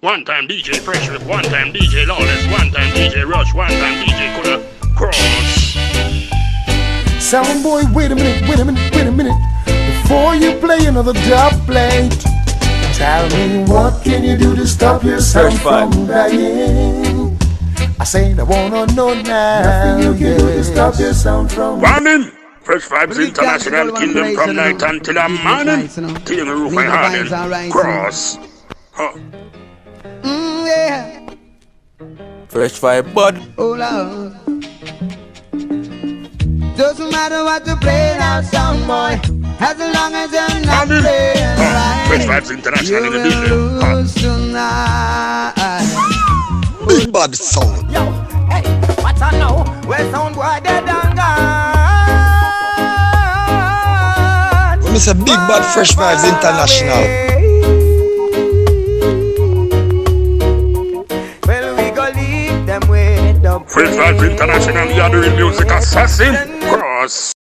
One time DJ Fresh Whip, one time DJ Lawless, one time DJ Rush, one time DJ Coulda Cross. Sound boy, wait a minute. Before you play another dub plate, tell me what can you do to stop your sound from dying? I said I wanna know now. Nothing you can do to stop your sound from Warning! Fresh Vibes International, kill them from night until the morning. Killing the roof and harden. Cross. Huh. Yeah. Fresh Vibe Bud. Oh Lord. Doesn't matter what you play now, sound boy, as long as you're not playing right. Fresh Vibes International in the building. Big Bad Sound. Yo, hey, what's I know? Where sound boy dead and gone. When I say Big Bad Fresh Vibes International. Well, we go leave them with the Fresh Vibes International, you're the real music assassin. Cross.